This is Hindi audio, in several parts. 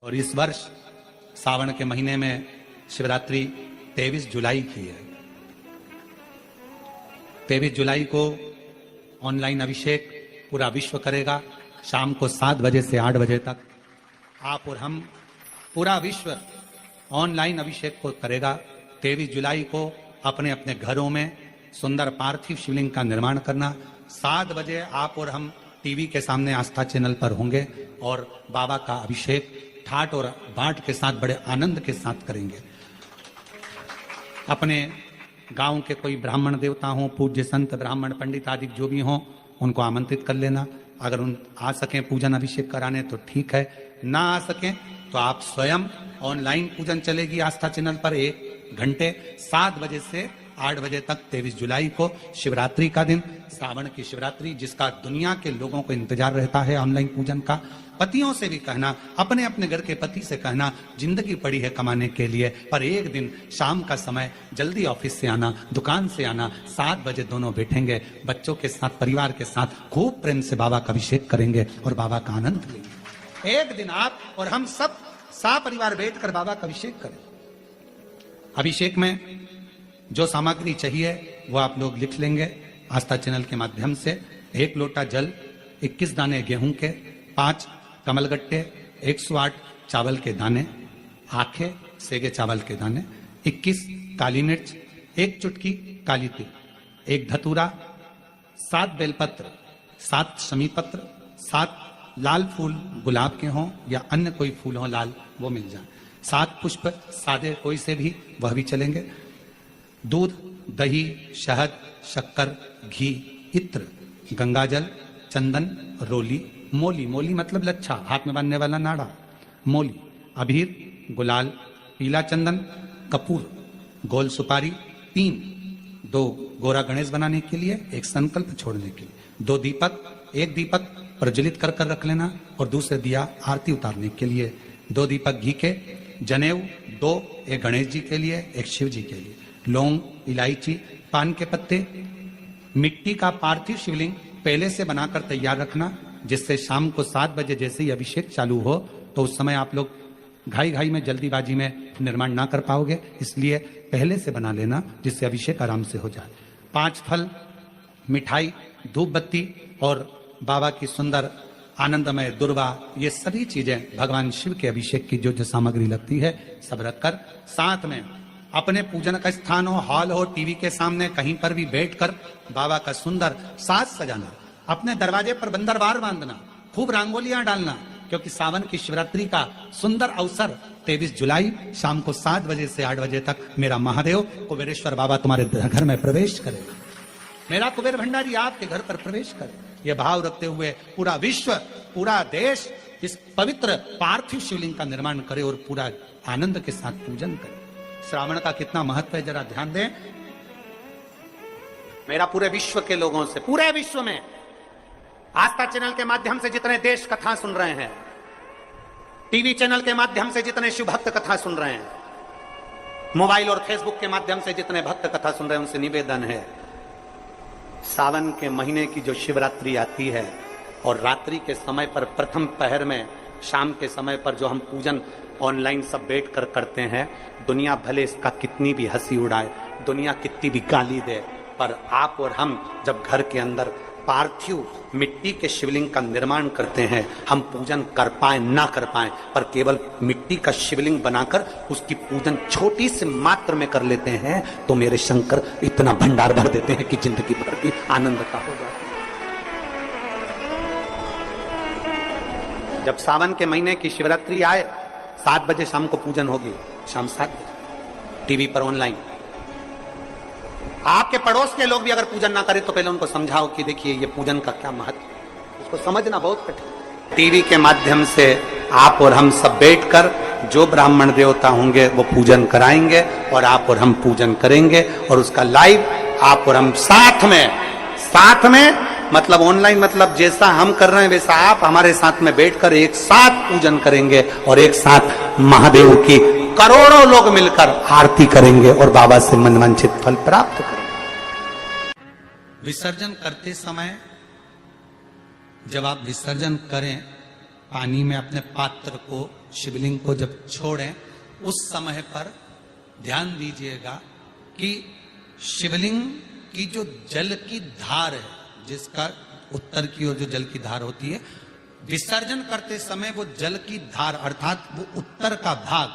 और इस वर्ष सावन के महीने में शिवरात्रि 23 जुलाई की है। 23 जुलाई को ऑनलाइन अभिषेक पूरा विश्व करेगा। शाम को 7 बजे से 8 बजे तक आप और हम पूरा विश्व ऑनलाइन अभिषेक को करेगा। 23 जुलाई को अपने अपने घरों में सुंदर पार्थिव शिवलिंग का निर्माण करना। 7 बजे आप और हम टीवी के सामने आस्था चैनल पर होंगे और बाबा का अभिषेक ठाट और बाट के साथ बड़े आनंद के साथ करेंगे। अपने गांव के कोई ब्राह्मण देवता हों, पूज्य संत ब्राह्मण पंडित आदि जो भी हों, उनको आमंत्रित कर लेना। अगर उन आ सकें पूजन अभिषेक कराने तो ठीक है, ना आ सकें तो आप स्वयं ऑनलाइन पूजन चलेगी आस्था चैनल पर 1 घंटे 7 बजे से 8 बजे तक 23 जुलाई को शिवरात्रि का दिन, सावन की शिवरात्रि जिसका दुनिया के लोगों को इंतजार रहता है ऑनलाइन पूजन का। पतियों से भी कहना, अपने अपने घर के पति से कहना, जिंदगी पड़ी है कमाने के लिए, पर एक दिन शाम का समय जल्दी ऑफिस से आना, दुकान से आना, 7 बजे दोनों बैठेंगे बच्चों के साथ, परिवार के साथ, खूब प्रेम से बाबा का अभिषेक करेंगे और बाबा का आनंद लेंगे। एक दिन आप और हम सब परिवार बैठकर बाबा का अभिषेक करें। अभिषेक में जो सामग्री चाहिए वो आप लोग लिख लेंगे आस्था चैनल के माध्यम से। 1 लोटा जल, 21 दाने गेहूं के, 5 कमलगट्टे, 108 चावल के दाने, आंखें सेगे चावल के दाने, 21 काली मिर्च, 1 चुटकी काली तिल, 1 धतूरा, 7 बेलपत्र, 7 शमी पत्र, 7 लाल फूल गुलाब के हों या अन्य कोई फूल हो लाल वो मिल जाए, 7 पुष्प सादे कोई से भी वह भी चलेंगे, दूध, दही, शहद, शक्कर, घी, इत्र, गंगाजल, चंदन, रोली, मोली, मोली मतलब लच्छा, हाथ में बांधने वाला नाड़ा, मोली, अबीर, गुलाल, पीला चंदन, कपूर, गोल सुपारी, 2 गोरा गणेश बनाने के लिए, 1 संकल्प छोड़ने के लिए, 2 दीपक, 1 दीपक प्रज्वलित कर रख लेना और दूसरे दिया आरती उतारने के लिए, 2 दीपक घी के, जनेऊ 2, 1 गणेश जी के लिए, 1 शिव जी के लिए, लौंग, इलायची, पान के पत्ते, मिट्टी का पार्थिव शिवलिंग पहले से बनाकर तैयार रखना, जिससे शाम को 7 बजे जैसे ही अभिषेक चालू हो तो उस समय आप लोग घाई में जल्दीबाजी में निर्माण ना कर पाओगे, इसलिए पहले से बना लेना जिससे अभिषेक आराम से हो जाए। 5 फल, मिठाई, धूप बत्ती और बाबा की सुंदर आनंदमय दुर्वा, ये सभी चीजें भगवान शिव के अभिषेक की जो सामग्री लगती है सब रखकर, साथ में अपने पूजन का स्थान हो, हॉल हो, टीवी के सामने कहीं पर भी बैठकर बाबा का सुंदर साज सजाना, अपने दरवाजे पर बंदरवार बांधना, खूब रंगोलियां डालना, क्योंकि सावन की शिवरात्रि का सुंदर अवसर 23 जुलाई शाम को 7 बजे से 8 बजे तक मेरा महादेव कुबेरेश्वर बाबा तुम्हारे घर में प्रवेश करेगा, मेरा कुबेर भंडारी आपके घर पर प्रवेश करे। यह भाव रखते हुए पूरा विश्व, पूरा देश इस पवित्र पार्थिव शिवलिंग का निर्माण करे और पूरा आनंद के साथ पूजन करे। श्रावण का कितना महत्व है जरा ध्यान दें। मेरा पूरे विश्व के लोगों से, पूरे विश्व में आस्था चैनल के माध्यम से जितने देश कथा सुन रहे हैं, टीवी चैनल के माध्यम से जितने शिव भक्त कथा सुन रहे हैं, मोबाइल और फेसबुक के माध्यम से जितने भक्त कथा सुन रहे हैं, उनसे निवेदन है, सावन के महीने की जो शिवरात्रि आती है और रात्रि के समय पर प्रथम पहर में शाम के समय पर जो हम पूजन ऑनलाइन सब बैठ कर करते हैं, दुनिया भले इसका कितनी भी हंसी उड़ाए, दुनिया कितनी भी गाली दे, पर आप और हम जब घर के अंदर पार्थिव मिट्टी के शिवलिंग का निर्माण करते हैं, हम पूजन कर पाए ना कर पाए, पर केवल मिट्टी का शिवलिंग बनाकर उसकी पूजन छोटी से मात्र में कर लेते हैं तो मेरे शंकर इतना भंडार भर देते हैं कि जिंदगी भर की आनंद का हो जाता है। जब सावन के महीने की शिवरात्रि आए, 7 बजे शाम को पूजन होगी, शाम 7 बजे टीवी पर ऑनलाइन। आपके पड़ोस के लोग भी अगर पूजन ना करें तो पहले उनको समझाओ कि देखिए ये पूजन का क्या महत्व है, उसको समझना बहुत कठिन। टीवी के माध्यम से आप और हम सब बैठकर जो ब्राह्मण देवता होंगे वो पूजन कराएंगे और आप और हम पूजन करेंगे और उसका लाइव आप और हम साथ में मतलब ऑनलाइन, मतलब जैसा हम कर रहे हैं वैसा आप हमारे साथ में बैठकर एक साथ पूजन करेंगे और एक साथ महादेव की करोड़ों लोग मिलकर आरती करेंगे और बाबा से मनवांछित फल प्राप्त करेंगे। विसर्जन करते समय जब आप विसर्जन करें पानी में अपने पात्र को, शिवलिंग को जब छोड़ें, उस समय पर ध्यान दीजिएगा कि शिवलिंग की जो जल की धार है, जिसका उत्तर की ओर जो जल की धार होती है, विसर्जन करते समय वो जल की धार अर्थात वो उत्तर का भाग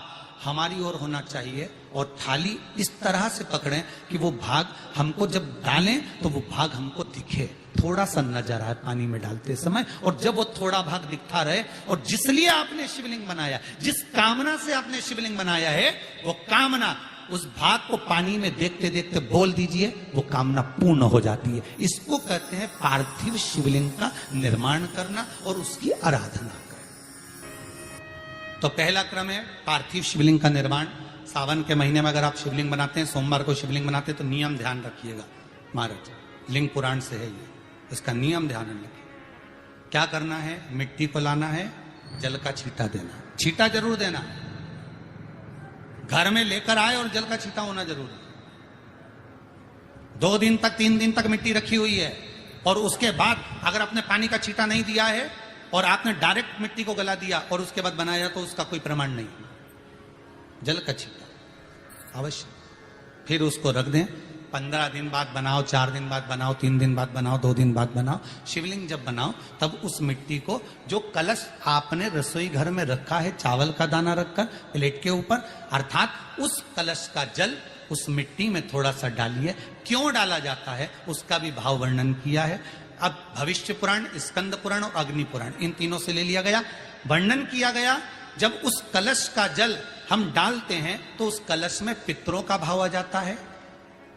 हमारी ओर होना चाहिए और थाली इस तरह से पकड़ें कि वो भाग हमको जब डालें तो वो भाग हमको दिखे, थोड़ा सा नजर आए पानी में डालते समय। और जब वो थोड़ा भाग दिखता रहे, और जिसलिए आपने शिवलिंग बनाया, जिस कामना से आपने शिवलिंग बनाया है, वो कामना उस भाग को पानी में देखते देखते बोल दीजिए, वो कामना पूर्ण हो जाती है। इसको कहते हैं पार्थिव शिवलिंग का निर्माण करना और उसकी आराधना करना। तो पहला क्रम है पार्थिव शिवलिंग का निर्माण। सावन के महीने में अगर आप शिवलिंग बनाते हैं, सोमवार को शिवलिंग बनाते हैं, तो नियम ध्यान रखिएगा महाराज, लिंग पुराण से है ये, इसका नियम ध्यान रखिए। क्या करना है? मिट्टी को लाना है, जल का छींटा देना, छींटा जरूर देना, घर में लेकर आए और जल का छींटा होना जरूरी है। 2 दिन तक 3 दिन तक मिट्टी रखी हुई है और उसके बाद अगर आपने पानी का छींटा नहीं दिया है और आपने डायरेक्ट मिट्टी को गला दिया और उसके बाद बनाया, तो उसका कोई प्रमाण नहीं। जल का छींटा अवश्य। फिर उसको रख दें, 15 दिन बाद बनाओ, 4 दिन बाद बनाओ, 3 दिन बाद बनाओ, 2 दिन बाद बनाओ। शिवलिंग जब बनाओ तब उस मिट्टी को, जो कलश आपने रसोई घर में रखा है, चावल का दाना रखकर प्लेट के ऊपर, अर्थात उस कलश का जल उस मिट्टी में थोड़ा सा डालिए। क्यों डाला जाता है उसका भी भाव वर्णन किया है। अब भविष्य पुराण, स्कंद पुराण और अग्नि पुराण, इन तीनों से ले लिया गया, वर्णन किया गया। जब उस कलश का जल हम डालते हैं तो उस कलश में पितरों का भाव आ जाता है,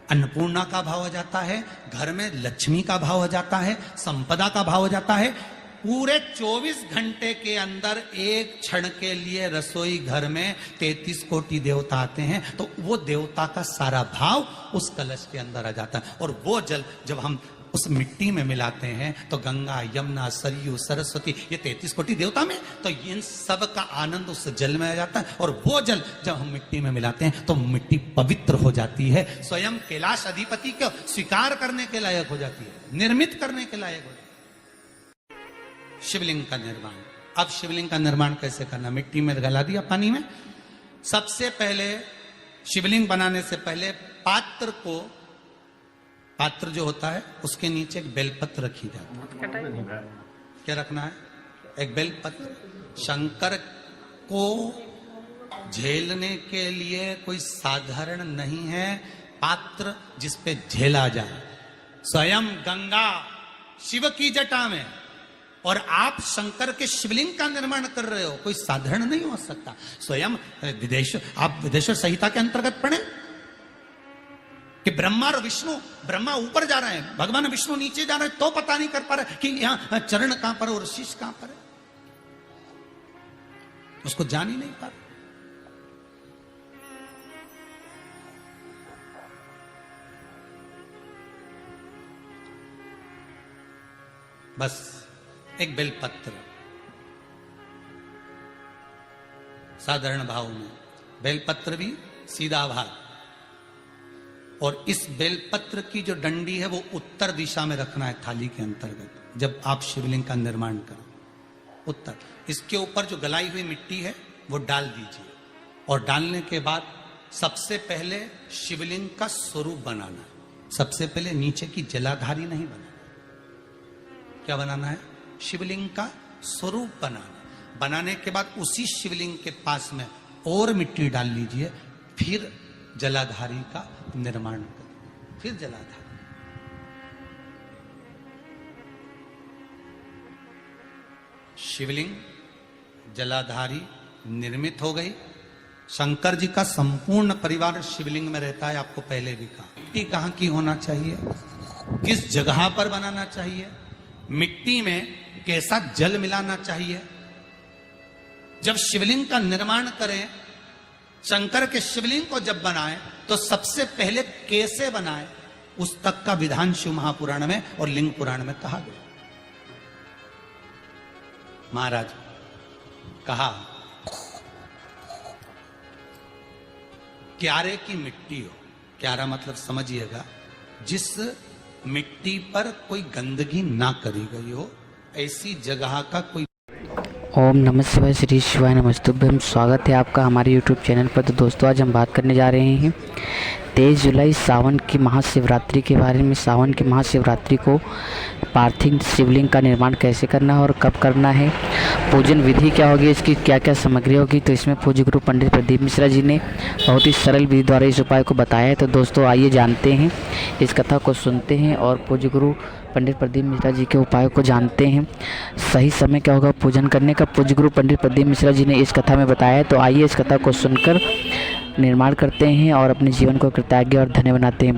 अन्नपूर्णा का भाव आ जाता है, घर में लक्ष्मी का भाव आ जाता है, संपदा का भाव आ जाता है। पूरे 24 घंटे के अंदर एक क्षण के लिए रसोई घर में 33 कोटि देवता आते हैं, तो वो देवता का सारा भाव उस कलश के अंदर आ जाता है। और वो जल जब हम उस मिट्टी में मिलाते हैं तो गंगा, यमुना, सरयू, सरस्वती, ये 33 कोटि देवता में, तो इन सब का आनंद उस जल में आ जाता है। और वो जल जब हम मिट्टी में मिलाते हैं तो मिट्टी पवित्र हो जाती है, स्वयं कैलाश अधिपति को स्वीकार करने के लायक हो जाती है, निर्मित करने के लायक हो जाती है। शिवलिंग का निर्माण। अब शिवलिंग का निर्माण कैसे करना? मिट्टी में गला दिया पानी में। सबसे पहले शिवलिंग बनाने से पहले पात्र जो होता है उसके नीचे एक बेलपत्र रखी जाती है। क्या रखना है? एक बेलपत्र। शंकर को झेलने के लिए कोई साधारण नहीं है पात्र जिसपे झेला जाए। स्वयं गंगा शिव की जटा में, और आप शंकर के शिवलिंग का निर्माण कर रहे हो, कोई साधारण नहीं हो सकता। स्वयं आप विदेश्वर संहिता के अंतर्गत पढ़े कि ब्रह्मा और विष्णु, ब्रह्मा ऊपर जा रहे हैं, भगवान विष्णु नीचे जा रहे हैं, तो पता नहीं कर पा रहे कि यहां चरण कहां पर और शीश कहां पर है, उसको जान ही नहीं पा रहे। बस एक बेलपत्र, साधारण भाव में बेलपत्र भी सीधा भाग, और इस बेलपत्र की जो डंडी है वो उत्तर दिशा में रखना है थाली के अंतर्गत। जब आप शिवलिंग का निर्माण करें, उत्तर, इसके ऊपर जो गलाई हुई मिट्टी है वो डाल दीजिए। और डालने के बाद सबसे पहले शिवलिंग का स्वरूप बनाना है। सबसे पहले नीचे की जलाधारी नहीं बनाना। क्या बनाना है? शिवलिंग का स्वरूप बनाना। बनाने के बाद उसी शिवलिंग के पास में और मिट्टी डाल लीजिए, फिर जलाधारी का निर्माण करें। फिर जलाधारी, शिवलिंग जलाधारी निर्मित हो गई। शंकर जी का संपूर्ण परिवार शिवलिंग में रहता है, आपको पहले भी कहा। मिट्टी कहां की होना चाहिए, किस जगह पर बनाना चाहिए, मिट्टी में कैसा जल मिलाना चाहिए। जब शिवलिंग का निर्माण करें, शंकर के शिवलिंग को जब बनाए, तो सबसे पहले कैसे बनाए उस तक का विधान शिव महापुराण में और लिंग पुराण में कहा गया। महाराज कहा, क्यारे की मिट्टी हो। क्यारा मतलब समझिएगा, जिस मिट्टी पर कोई गंदगी ना करी गई हो, ऐसी जगह का कोई ओम नमः शिवाय, श्री शिवाय नमस्तुभ्यम। स्वागत है आपका हमारे यूट्यूब चैनल पर। तो दोस्तों, आज हम बात करने जा रहे हैं 23 जुलाई सावन की महाशिवरात्रि के बारे में। सावन की महाशिवरात्रि को पार्थिव शिवलिंग का निर्माण कैसे करना है और कब करना है, पूजन विधि क्या होगी, इसकी क्या क्या सामग्री होगी। तो इसमें पूज्य गुरु पंडित प्रदीप मिश्रा जी ने बहुत ही सरल विधि द्वारा इस उपाय को बताया है। तो दोस्तों, आइए जानते हैं, इस कथा को सुनते हैं और पूज्य गुरु पंडित प्रदीप मिश्रा जी के उपायों को जानते हैं। सही समय क्या होगा पूजन करने का, पूज्य गुरु पंडित प्रदीप मिश्रा जी ने इस कथा में बताया है। तो आइए इस कथा को सुनकर निर्माण करते हैं और अपने जीवन को कृतज्ञ और धन्य बनाते हैं।